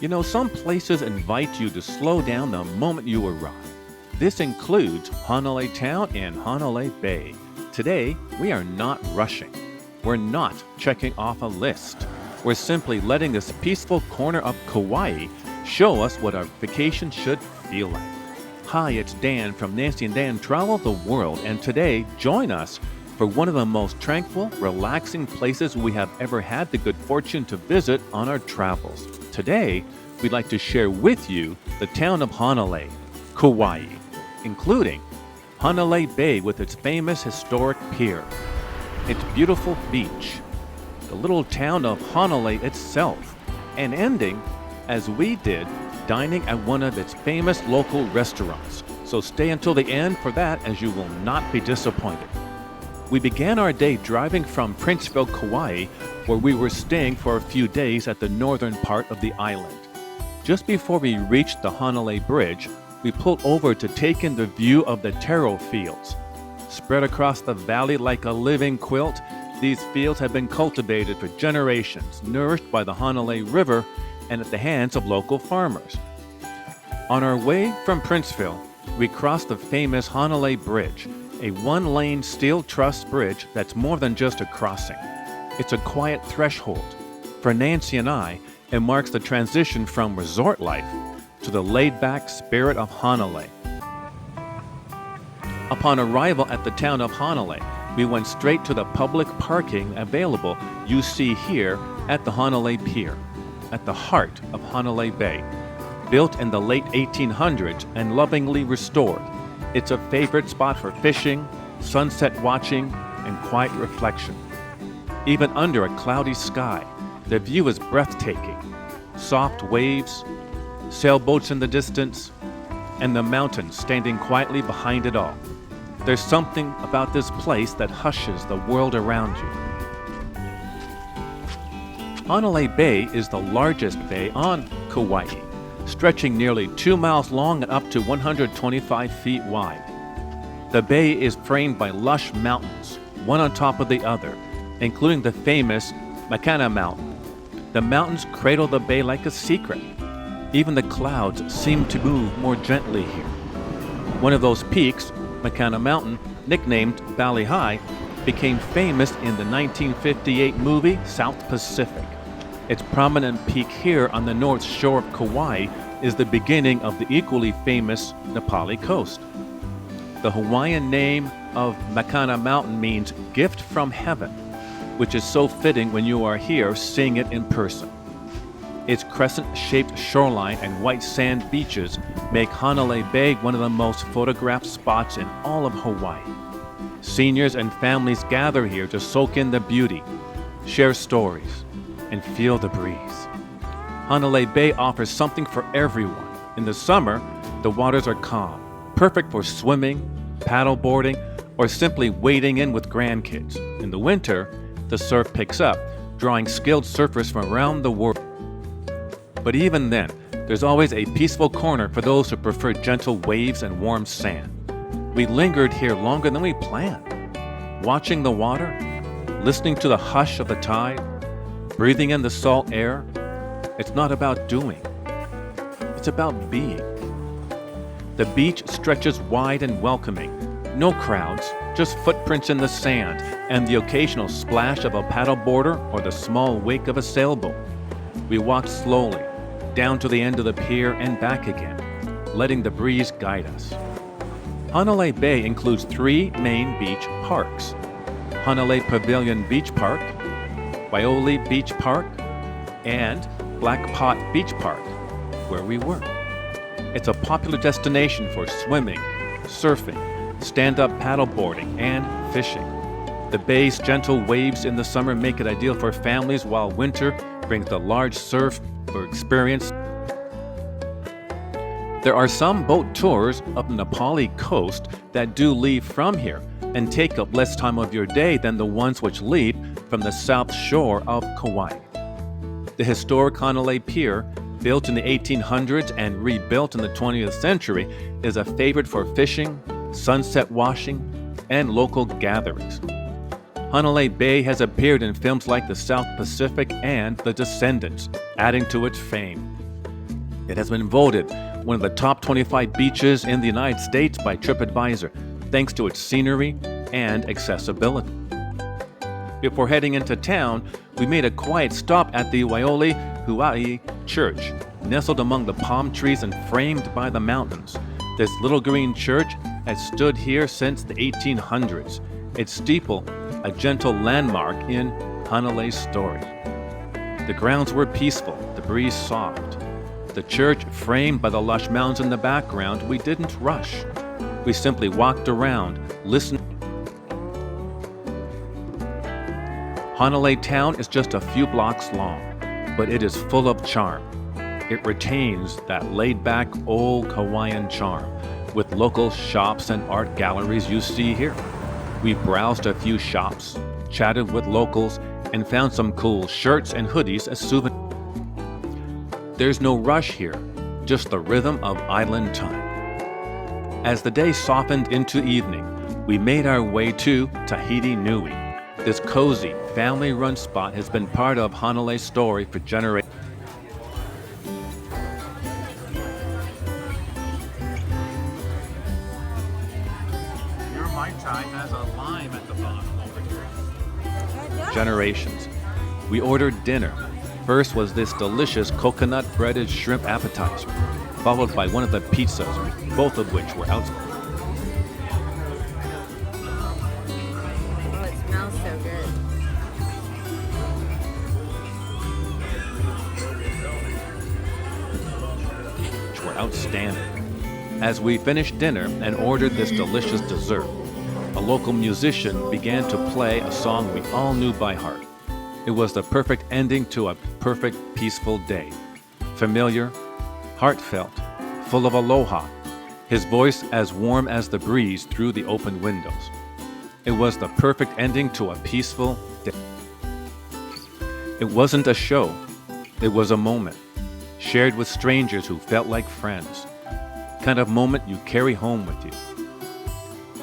Some places invite you to slow down the moment you arrive. This includes Hanalei Town and Hanalei Bay. Today, we are not rushing. We're not checking off a list. We're simply letting this peaceful corner of Kauai show us what our vacation should feel like. Hi, it's Dan from Nancy and Dan Travel the World, and today, join us for one of the most tranquil, relaxing places we have ever had the good fortune to visit on our travels. Today, we'd like to share with you the town of Hanalei, Kauai, including Hanalei Bay with its famous historic pier, its beautiful beach, the little town of Hanalei itself, and ending, as we did, dining at one of its famous local restaurants. So stay until the end for that, as you will not be disappointed. We began our day driving from Princeville, Kauai, where we were staying for a few days at the northern part of the island. Just before we reached the Hanalei Bridge, we pulled over to take in the view of the Taro fields. Spread across the valley like a living quilt, these fields have been cultivated for generations, nourished by the Hanalei River and at the hands of local farmers. On our way from Princeville, we crossed the famous Hanalei Bridge, a one-lane steel truss bridge that's more than just a crossing. It's a quiet threshold. For Nancy and I, it marks the transition from resort life to the laid-back spirit of Hanalei. Upon arrival at the town of Hanalei, we went straight to the public parking available you see here at the Hanalei Pier, at the heart of Hanalei Bay. Built in the late 1800s and lovingly restored, it's a favorite spot for fishing, sunset watching, and quiet reflection. Even under a cloudy sky, the view is breathtaking. Soft waves, sailboats in the distance, and the mountains standing quietly behind it all. There's something about this place that hushes the world around you. Hanalei Bay is the largest bay on Kauai, stretching nearly 2 miles long and up to 125 feet wide. The bay is framed by lush mountains, one on top of the other, including the famous Makana Mountain. The mountains cradle the bay like a secret. Even the clouds seem to move more gently here. One of those peaks, Makana Mountain, nicknamed Valley High, became famous in the 1958 movie South Pacific. Its prominent peak here on the north shore of Kauai is the beginning of the equally famous Nepali coast. The Hawaiian name of Makana Mountain means gift from heaven, which is so fitting when you are here seeing it in person. Its crescent-shaped shoreline and white sand beaches make Hanalei Bay one of the most photographed spots in all of Hawaii. Seniors and families gather here to soak in the beauty, share stories, and feel the breeze. Hanalei Bay offers something for everyone. In the summer, the waters are calm, perfect for swimming, paddleboarding, or simply wading in with grandkids. In the winter, the surf picks up, drawing skilled surfers from around the world. But even then, there's always a peaceful corner for those who prefer gentle waves and warm sand. We lingered here longer than we planned, watching the water, listening to the hush of the tide, breathing in the salt air. It's not about doing, it's about being. The beach stretches wide and welcoming. No crowds, just footprints in the sand and the occasional splash of a paddleboarder or the small wake of a sailboat. We walked slowly, down to the end of the pier and back again, letting the breeze guide us. Hanalei Bay includes 3 main beach parks: Hanalei Pavilion Beach Park, Waioli Beach Park, and Black Pot Beach Park, where we were. It's a popular destination for swimming, surfing, stand-up paddleboarding, and fishing. The bay's gentle waves in the summer make it ideal for families, while winter brings the large surf for experience. There are some boat tours of the Nepali coast that do leave from here and take up less time of your day than the ones which leave from the south shore of Kauai. The historic Hanalei Pier, built in the 1800s and rebuilt in the 20th century, is a favorite for fishing, sunset washing, and local gatherings. Hanalei Bay has appeared in films like The South Pacific and The Descendants, adding to its fame. It has been voted one of the top 25 beaches in the United States by TripAdvisor, thanks to its scenery and accessibility. Before heading into town, we made a quiet stop at the Waiole Huai Church, nestled among the palm trees and framed by the mountains. This little green church has stood here since the 1800s, its steeple a gentle landmark in Hanalei's story. The grounds were peaceful, the breeze soft. The church framed by the lush mountains in the background, we didn't rush. We simply walked around, listening. Hanalei town is just a few blocks long, but it is full of charm. It retains that laid-back old Hawaiian charm, with local shops and art galleries you see here. We browsed a few shops, chatted with locals, and found some cool shirts and hoodies as souvenirs. There's no rush here, just the rhythm of island time. As the day softened into evening, we made our way to Tahiti Nui. This cozy, family-run spot has been part of Hanalei's story for generations. Your Mai Tai has a lime at the bottom over here. Generations. We ordered dinner. First was this delicious coconut breaded shrimp appetizer, followed by one of the pizzas, both of which were out. Oh, it smells so good. Which were outstanding. As we finished dinner and ordered this delicious dessert, a local musician began to play a song we all knew by heart. It was the perfect ending to a perfect, peaceful day. Familiar, heartfelt, full of aloha, his voice as warm as the breeze through the open windows. It was the perfect ending to a peaceful day. It wasn't a show. It was a moment, shared with strangers who felt like friends. Kind of moment you carry home with you.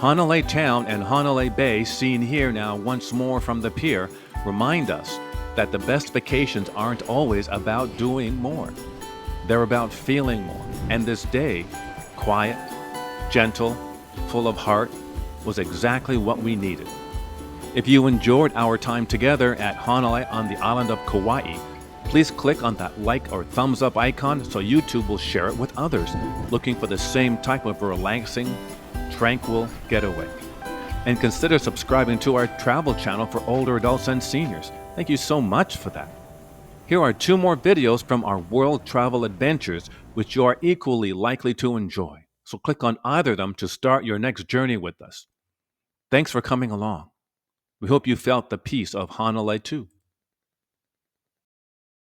Hanalei Town and Hanalei Bay, seen here now once more from the pier, remind us that the best vacations aren't always about doing more. They're about feeling more. And this day, quiet, gentle, full of heart, was exactly what we needed. If you enjoyed our time together at Hanalei on the island of Kauai, please click on that like or thumbs up icon so YouTube will share it with others looking for the same type of relaxing, tranquil getaway. And consider subscribing to our travel channel for older adults and seniors. Thank you so much for that. Here are 2 more videos from our world travel adventures, which you are equally likely to enjoy. So click on either of them to start your next journey with us. Thanks for coming along. We hope you felt the peace of Hanalei too.